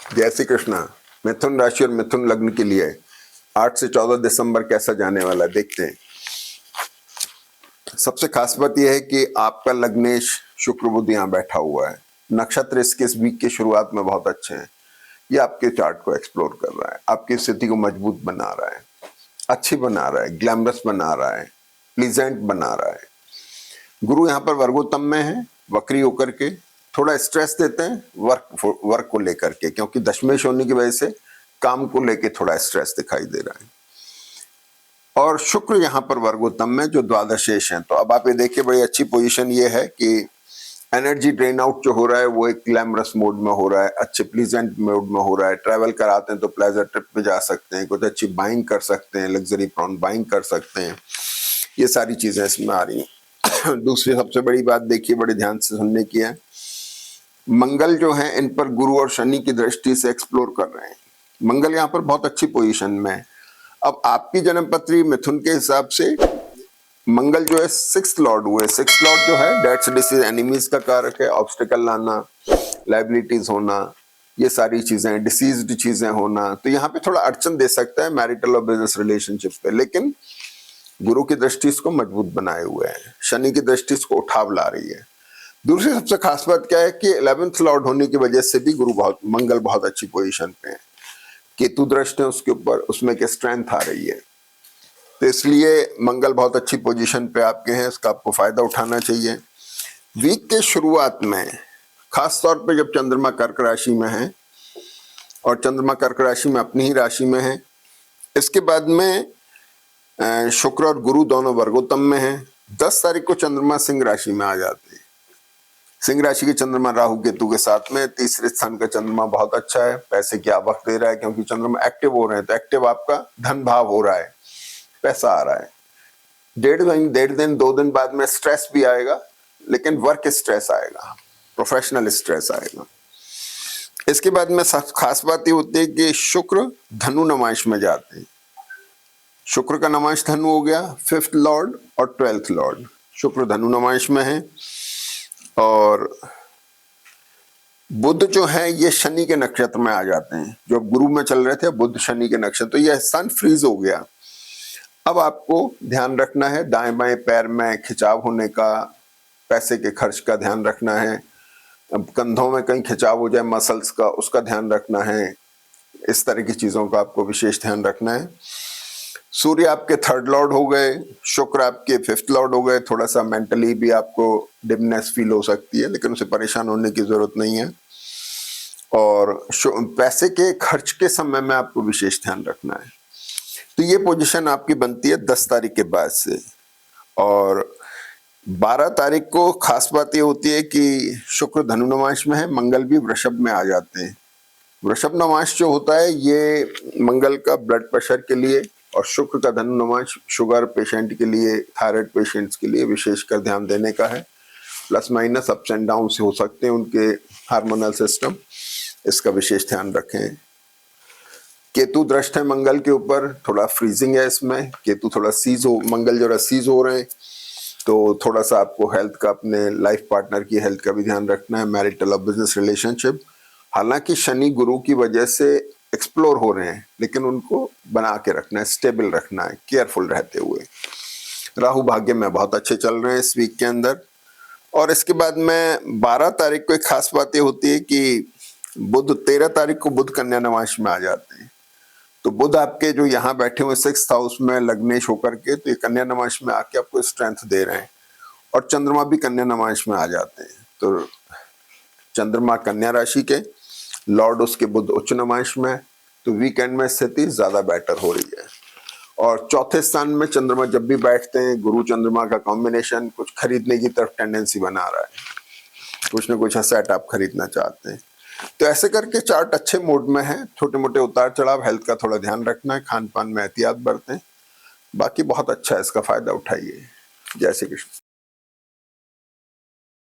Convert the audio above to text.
जय श्री कृष्णा। मिथुन राशि और मिथुन लग्न के लिए 8 से 14 दिसंबर कैसा जाने वाला है देखते हैं। सबसे खास बात यह है कि आपका लग्नेश शुक्र बुध यहाँ बैठा हुआ है। नक्षत्र इसके इस वीक की शुरुआत में बहुत अच्छे हैं। ये आपके चार्ट को एक्सप्लोर कर रहा है, आपकी स्थिति को मजबूत बना रहा है, अच्छी बना रहा है, ग्लैमरस बना रहा है, प्लीजेंट बना रहा है। गुरु यहाँ पर वर्गोत्तम में है, वक्री होकर के थोड़ा स्ट्रेस देते हैं वर्क को लेकर के, क्योंकि दशमेश होने की वजह से काम को लेके थोड़ा स्ट्रेस दिखाई दे रहा है। और शुक्र यहाँ पर वर्गोत्तम में जो द्वादशेष हैं, तो अब आप ये देखिए बड़ी अच्छी पोजीशन ये है कि एनर्जी ड्रेन आउट जो हो रहा है वो एक ग्लैमरस मोड में हो रहा है, अच्छे प्लीजेंट मोड में हो रहा है। ट्रैवल कराते हैं तो प्लेजर ट्रिप पे जा सकते हैं, कुछ अच्छी बाइंग कर सकते हैं, लग्जरी प्रॉन बाइंग कर सकते हैं। ये सारी चीजें इसमें आ रही हैं। दूसरी सबसे बड़ी बात देखिए, बड़े ध्यान से सुनने की है, मंगल जो है इन पर गुरु और शनि की दृष्टि से एक्सप्लोर कर रहे हैं। मंगल यहाँ पर बहुत अच्छी पोजीशन में है। अब आपकी जन्मपत्री मिथुन के हिसाब से मंगल जो है 6th लॉर्ड हुए। 6th लॉर्ड जो है डेट्स डिसीज एनिमीज का कारक है, ऑब्स्टिकल लाना, लाइबिलिटीज होना, ये सारी चीजें, डिसीज्ड चीजें होना, तो यहाँ पे थोड़ा अड़चन दे सकता है मैरिटल और बिजनेस रिलेशनशिप पे। लेकिन गुरु की दृष्टि इसको मजबूत बनाए हुए है, शनि की दृष्टि इसको उठाव ला रही है। दूसरी सबसे खास बात क्या है कि 11th लॉर्ड होने की वजह से भी मंगल बहुत अच्छी पोजीशन पे है। केतु दृष्टि है उसके ऊपर, उसमें के स्ट्रेंथ आ रही है, तो इसलिए मंगल बहुत अच्छी पोजीशन पे आपके हैं, इसका आपको फायदा उठाना चाहिए। वीक के शुरुआत में खास तौर पे जब चंद्रमा कर्क राशि में है, और चंद्रमा कर्क राशि में अपनी ही राशि में है, इसके बाद में शुक्र और गुरु दोनों वर्गोत्तम में हैं। 10 तारीख को चंद्रमा सिंह राशि में आ जाते हैं। सिंह राशि के चंद्रमा राहु केतु के साथ में, तीसरे स्थान का चंद्रमा बहुत अच्छा है, पैसे की आवक दे रहा है, क्योंकि चंद्रमा एक्टिव हो रहे हैं, तो एक्टिव आपका धन भाव हो रहा है, पैसा आ रहा है। डेढ़ दिन 2 दिन बाद में स्ट्रेस भी आएगा, लेकिन वर्क स्ट्रेस आएगा, प्रोफेशनल स्ट्रेस आएगा। इसके बाद में खास बात ये होती है कि शुक्र धनु नमाइश में जाते हैं। शुक्र का नमाइश धनु हो गया, 5th लॉर्ड और 12th लॉर्ड। शुक्र धनु नमाइश में है, और बुध जो है ये शनि के नक्षत्र में आ जाते हैं। जो गुरु में चल रहे थे बुध शनि के नक्षत्र, तो यह स्थान फ्रीज हो गया। अब आपको ध्यान रखना है दाएं बाएं पैर में खिंचाव होने का, पैसे के खर्च का ध्यान रखना है, अब कंधों में कहीं खिंचाव हो जाए मसल्स का, उसका ध्यान रखना है। इस तरह की चीजों का आपको विशेष ध्यान रखना है। सूर्य आपके 3rd लॉर्ड हो गए, शुक्र आपके 5th लॉर्ड हो गए। थोड़ा सा मेंटली भी आपको डिमनेस फील हो सकती है, लेकिन उसे परेशान होने की जरूरत नहीं है। और पैसे के खर्च के समय में आपको विशेष ध्यान रखना है। तो ये पोजीशन आपकी बनती है 10 तारीख के बाद से। और 12 तारीख को खास बात ये होती है कि शुक्र धनु नमाइश में है, मंगल भी वृषभ में आ जाते हैं। वृषभ नमाइश जो होता है ये मंगल का ब्लड प्रेशर के लिए, और शुक्र का धनु नमाइश शुगर पेशेंट के लिए, थायराइड पेशेंट्स के लिए विशेषकर ध्यान देने का है। Plus minus ups and down से हो सकते हैं उनके हार्मोनल सिस्टम, इसका विशेष ध्यान रखें। केतु दृष्ट है मंगल के ऊपर, थोड़ा फ्रीजिंग है इसमें। केतु थोड़ा सीज हो, मंगल जरा सीज हो रहे हैं, तो थोड़ा सा आपको हेल्थ का, अपने लाइफ पार्टनर की हेल्थ का भी ध्यान रखना है, मैरिटल और बिजनेस रिलेशनशिप। हालांकि शनि गुरु की वजह से एक्सप्लोर हो रहे हैं, लेकिन उनको बना के रखना है, स्टेबल रखना है, केयरफुल रहते हुए। राहु भाग्य में बहुत अच्छे चल रहे हैं इस वीक के अंदर। और इसके बाद में 12 तारीख को एक खास बात ये होती है कि बुध 13 तारीख को बुध कन्या नमाइश में आ जाते हैं। तो बुध आपके जो यहाँ बैठे हुए 6th हाउस में लग्नेश होकर के, तो ये कन्या नमाइश में आके आपको स्ट्रेंथ दे रहे हैं। और चंद्रमा भी कन्या नमाइश में आ जाते हैं, तो चंद्रमा कन्या राशि के, लॉर्ड उसके बुध उच्च नमाइश में, तो वीकेंड में स्थिति ज्यादा बेटर हो रही है। और चौथे स्थान में चंद्रमा जब भी बैठते हैं, गुरु चंद्रमा का कॉम्बिनेशन कुछ खरीदने की तरफ टेंडेंसी बना रहा है, कुछ ना कुछ सेट आप खरीदना चाहते हैं। तो ऐसे करके चार्ट अच्छे मोड में है। छोटे मोटे उतार चढ़ाव, हेल्थ का थोड़ा ध्यान रखना है, खान पान में एहतियात बरतें, बाकी बहुत अच्छा है, इसका फायदा उठाइए। जय श्री कृष्ण।